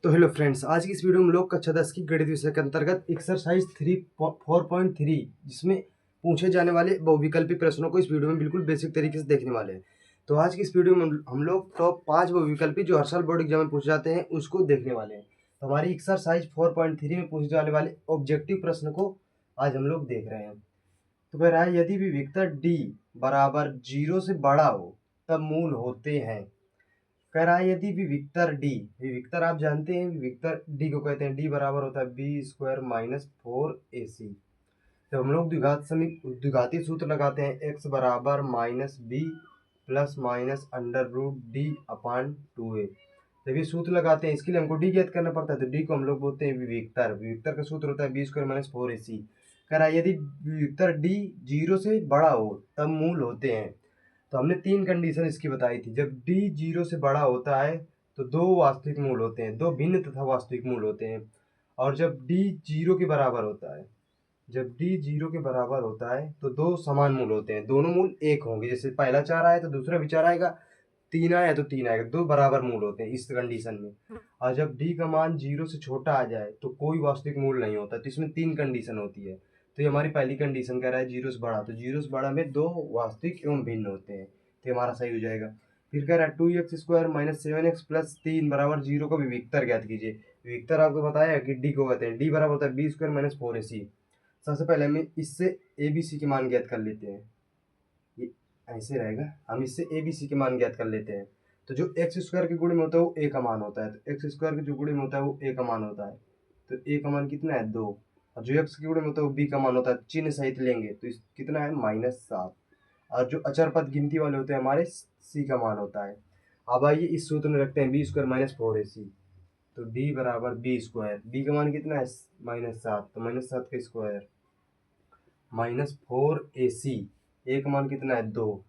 तो hello friends, आज की इस वीडियो में हम लोग कक्षा 10 की गणित विषय के अंतर्गत एक्सरसाइज 4.3 जिसमें पूछे जाने वाले बहुविकल्पी प्रश्नों को इस वीडियो में बिल्कुल बेसिक तरीके से देखने वाले हैं। तो आज की इस वीडियो में हम लोग टॉप 5 बहुविकल्पी जो हर साल बोर्ड एग्जाम में पूछे जाते हैं उसको देखने वाले हैं। तो हमारी एक्सरसाइज 4.3 में पूछे जाने वाले ऑब्जेक्टिव प्रश्न को आज हम लोग देख रहे हैं। तो कह रहा है यदि विविक्तर डी बराबर 0 से बड़ा हो तब मूल होते हैं। कह रहा है यदि विविक्तर डी, विविक्तर आप जानते हैं विविक्तर डी को कहते हैं, डी बराबर होता है बी स्क्वायर माइनस 4ac। जब हम लोग द्विघाती सूत्र लगाते हैं एक्स बराबर minus b plus minus under root d upon 2a। जब ये सूत्र लगाते हैं इसके लिए हमको डी ज्ञात करना पड़ता है, तो डी को हम लोग बोलते हैं विविक्तर। विविक्तर का सूत्र होता है बी स्क्वायर माइनस 4ac। कह रहा है यदि विविक्तर डी 0 से बड़ा हो तब मूल होते हैं। तो हमने 3 कंडीशन इसकी बताई थी। जब d 0 से बड़ा होता है तो 2 वास्तविक मूल होते हैं, 2 भिन्न तथा वास्तविक मूल होते हैं। और जब d 0 के बराबर होता है, जब d 0 के बराबर होता है तो 2 समान मूल होते हैं, दोनों मूल एक होंगे। जैसे पहला 4 आया तो दूसरा भी 4 आएगा, 3 आया तो 3 आएगा, 2 बराबर मूल होते हैं इस कंडीशन में। और जब d का मान 0 से छोटा आ जाए तो कोई वास्तविक मूल नहीं होता। तो इसमें 3 कंडीशन होती है। तो ये हमारी पहली कंडीशन कह रहा है 0 से बड़ा, तो 0 से बड़ा में 2 वास्तविक एवं भिन्न होते हैं, तो हमारा सही हो जाएगा। फिर कह रहा है 2x square minus 7x plus 3 बराबर 0 का विविक्तर ज्ञात कीजिए। विविक्तर आपको बताया कि डी को कहते हैं, डी बराबर होता है बी स्क्वायर माइनस 4ac। सबसे पहले हम इससे ए बी सी के मान ज्ञात कर लेते हैं। ये ऐसे रहेगा, हम इससे ए बी सी के मान ज्ञात कर लेते हैं। तो जो एक्स स्क्वायर के गुणे में होता है वो ए का मान होता है, तो एक्स स्क्वायर के जो गुणे में होता है वो ए का मान होता है। तो ए का मान कितना है 2, और जो एक्स के गुणे में होता है वो बी का मान होता है। चिन्ह सहित लेंगे तो इस कितना है -7। और जो अचर पद गिनती वाले होते हैं हमारे सी का मान होता है। अब आइए इस सूत्र में रखते हैं बी स्क्वायर माइनस 4ac। तो डी बराबर बी स्क्वायर, बी का मान कितना है -7, तो -7 का स्क्वायर माइनस 4ac। ए का मान कितना है 2,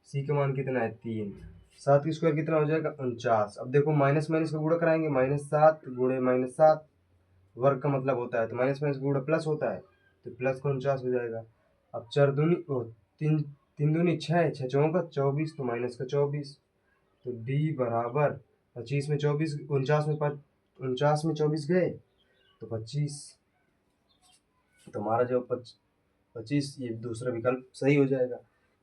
सी का मान कितना है 3, 7 का स्क्वायर कितना हो जाएगा 49। अब देखो माइनस माइनस का गुणा कराएंगे, -7 गुणे -7 वर्ग का मतलब होता है, तो माइनस माइनस का गुणा प्लस होता है, तो प्लस का 49 हो जाएगा। अब 4 दूनी तीन तीन दूनी 6, 6 चौका 24, तो माइनस का 24। तो डी बराबर 25 में 24, 49 में 24 गए तो 25। तो हमारा जो 25 ये दूसरा विकल्प सही हो जाएगा।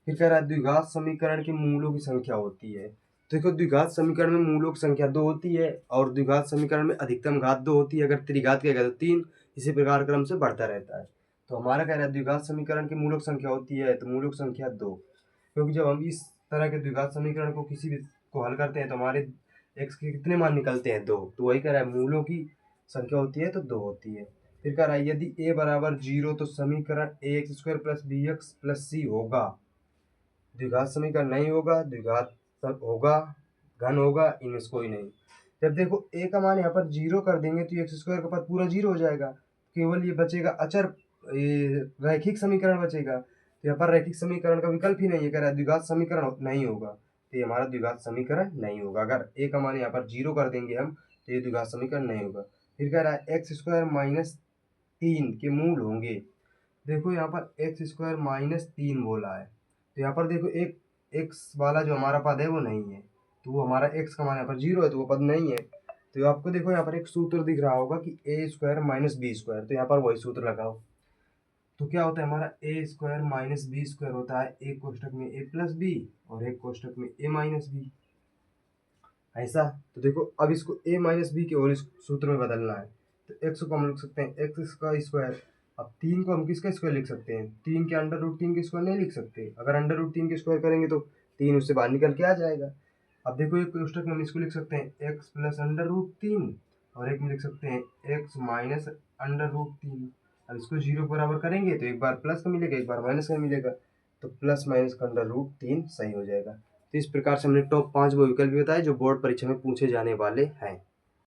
फिर कह रहा है द्विघात समीकरण के मूलों की संख्या होती है। तो देखो द्विघात समीकरण में मूलों की संख्या 2 होती है और द्विघात समीकरण में अधिकतम घात 2 होती है। अगर त्रिघात कहेगा तो 3, इसी प्रकार क्रम से बढ़ता रहता है। तो हमारा कह रहा है द्विघात समीकरण की मूलों की संख्या होती है, तो मूलों की संख्या 2। क्योंकि जब हम इस तरह के द्विघात समीकरण को किसी भी को हल करते हैं तो हमारे एक्स के कितने मान निकलते हैं 2। तो वही कह रहा है मूलों की संख्या होती है तो 2 होती है। फिर कह रहा है यदि a बराबर 0 तो समीकरण ax square plus b x plus c होगा। द्विघात समीकरण नहीं होगा, द्विघात होगा, घन होगा, इनमें से कोई नहीं। जब देखो a का मान यहाँ पर 0 कर देंगे तो एक्स स्क्वायर का पद पूरा 0 हो जाएगा, केवल ये बचेगा अचर, ये रैखिक समीकरण बचेगा। तो यहाँ पर रैखिक समीकरण का विकल्प ही नहीं है, कह रहा है द्विघात समीकरण नहीं होगा, तो ये हमारा द्विघात समीकरण नहीं होगा। अगर a का मान यहाँ पर 0 कर देंगे हम तो ये द्विघात समीकरण नहीं होगा। फिर कह रहा है एक्स स्क्वायर माइनस 3 के मूल होंगे। देखो यहाँ पर एक्स स्क्वायर माइनस 3 बोला है, तो यहाँ पर देखो एक एक्स वाला जो हमारा पद है वो नहीं है, तो वो हमारा एक्स का मान यहाँ पर 0 है तो वो पद नहीं है। तो आपको देखो यहाँ पर एक सूत्र दिख रहा होगा कि ए स्क्वायर माइनस बी स्क्वायर, तो यहाँ पर वही सूत्र लगाओ। तो क्या होता है हमारा ए स्क्वायर माइनस बी स्क्वायर होता है एक कोष्टक में ए प्लस बी और एक कोष्टक में ए माइनस बी, ऐसा। तो देखो अब इसको a माइनस बी के और इस सूत्र में बदलना है। तो x को हम लिख सकते हैं एक्स का स्क्वायर। अब 3 को हम किसका स्क्वायर लिख सकते हैं, 3 के अंडर रूट 3 के स्क्वायर नहीं लिख सकते। अगर अंडर रूट 3 के स्क्वायर करेंगे तो 3 उससे बाहर निकल के आ जाएगा। अब देखो एक कोष्टक में हम इसको लिख सकते हैं एक्स प्लस अंडर रूट 3 और एक में लिख सकते हैं एक्स माइनस अंडर रूट 3। अब इसको 0 बराबर करेंगे तो एक बार प्लस का मिलेगा एक बार माइनस का मिलेगा, तो प्लस माइनस का अंडर रूट 3 सही हो जाएगा। तो इस प्रकार से हमने टॉप 5 वो विकल्प भी बताए जो बोर्ड परीक्षा में पूछे जाने वाले हैं।